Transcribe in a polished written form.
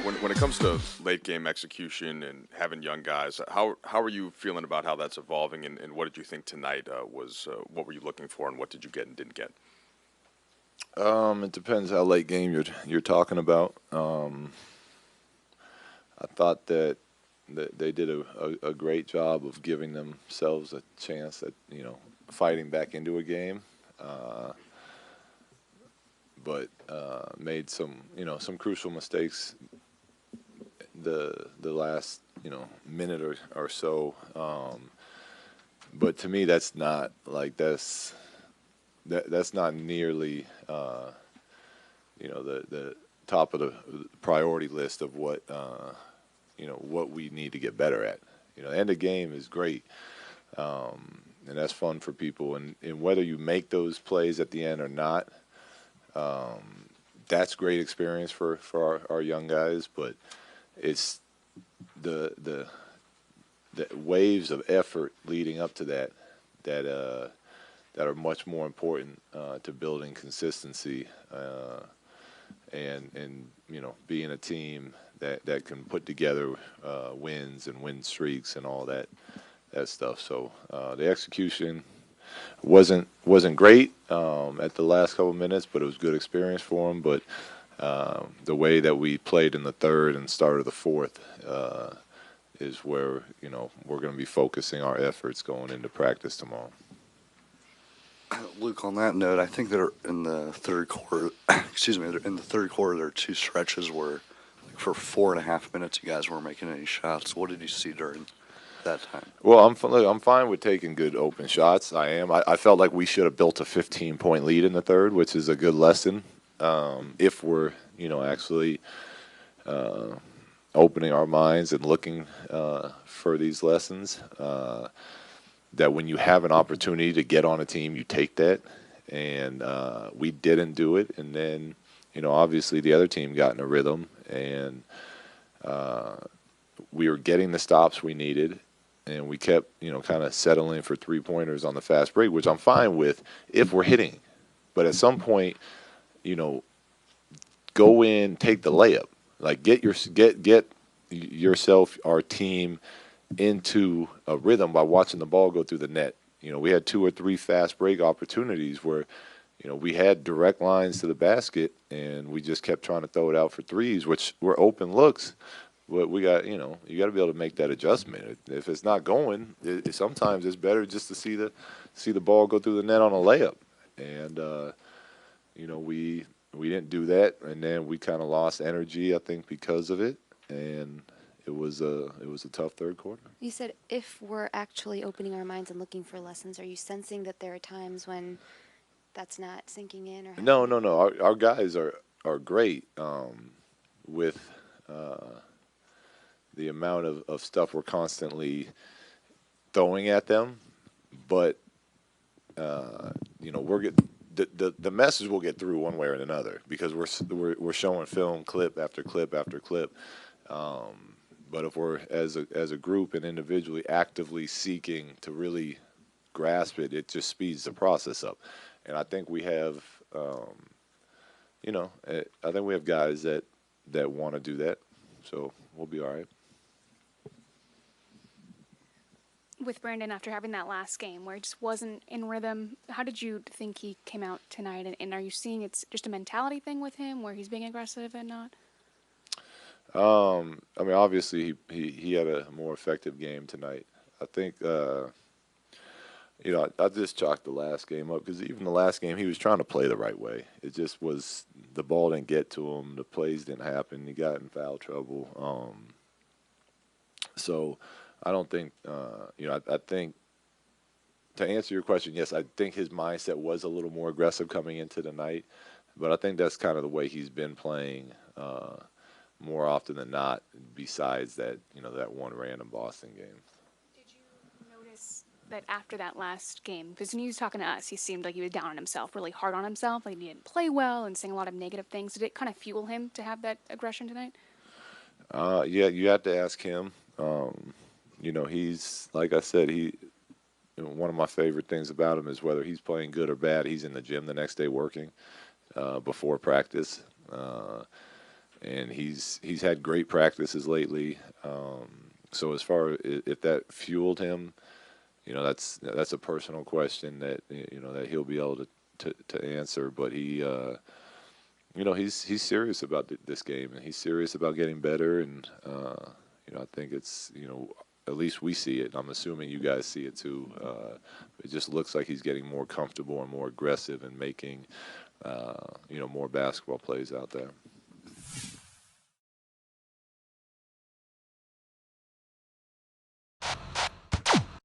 When it comes to late game execution and having young guys, how are you feeling about how that's evolving, and what did you think tonight was? What were you looking for, and what did you get and didn't get? It depends how late game you're talking about. I thought that they did a great job of giving themselves a chance at fighting back into a game, uh, but made some crucial mistakes the last minute or so. But to me, that's not like that's not nearly the top of the priority list of what we need to get better at. End of game is great, and that's fun for people. And whether you make those plays at the end or not, that's great experience for our young guys. But it's the the the waves of effort leading up to that that are much more important to building consistency and being a team that can put together wins and win streaks and all that stuff. So the execution wasn't great at the last couple minutes, but it was good experience for them. But the way that we played in the third and started the fourth is where we're going to be focusing our efforts going into practice tomorrow. Luke, on that note, I think that in the third quarter, excuse me, in the third quarter, there are two stretches where, like, for 4.5 minutes, you guys weren't making any shots. What did you see during that time? Well, I'm fine with taking good open shots. I am. I felt like we should have built a 15-point lead in the third, which is a good lesson if we're actually opening our minds and looking for these lessons. That when you have an opportunity to get on a team, you take that. And we didn't do it. And then, obviously the other team got in a rhythm, and we were getting the stops we needed. And we kept, kind of settling for 3-pointers on the fast break, which I'm fine with if we're hitting. But at some point, you know, go in, take the layup. Like get yourself, our team, into a rhythm by watching the ball go through the net. We had 2 or 3 fast break opportunities where, we had direct lines to the basket, and we just kept trying to throw it out for threes, which were open looks. But we got, you got to be able to make that adjustment. If it's not going, sometimes it's better just to see the ball go through the net on a layup. And we didn't do that, and then we kind of lost energy, I think, because of it. And it was a tough third quarter. You said if we're actually opening our minds and looking for lessons, are you sensing that there are times when that's not sinking in or No, happening? no, no. Our guys are great with the amount of stuff we're constantly throwing at them, but we're get the message will get through one way or another because we're showing film clip after clip after clip. But if we're as a group and individually actively seeking to really grasp it, it just speeds the process up. And I think we have, I think we have guys that want to do that, so we'll be all right. With Brandon after having that last game where he just wasn't in rhythm, how did you think he came out tonight? And are you seeing it's just a mentality thing with him where he's being aggressive and not? I mean, obviously he had a more effective game tonight. I think I just chalked the last game up because even the last game he was trying to play the right way. It just was the ball didn't get to him, the plays didn't happen, he got in foul trouble. So I don't think I think to answer your question, yes, I think his mindset was a little more aggressive coming into the night, but I think that's kind of the way he's been playing. More often than not, besides that one random Boston game. Did you notice that after that last game, because when he was talking to us, he seemed like he was down on himself, really hard on himself, like he didn't play well and saying a lot of negative things. Did it kind of fuel him to have that aggression tonight? Yeah, you have to ask him. He's like I said, one of my favorite things about him is whether he's playing good or bad, he's in the gym the next day working before practice. and he's had great practices lately. So as far if that fueled him, that's a personal question that that he'll be able to answer. But he's serious about this game, and he's serious about getting better. And I think it's at least we see it. I'm assuming you guys see it too. It just looks like he's getting more comfortable and more aggressive and making more basketball plays out there.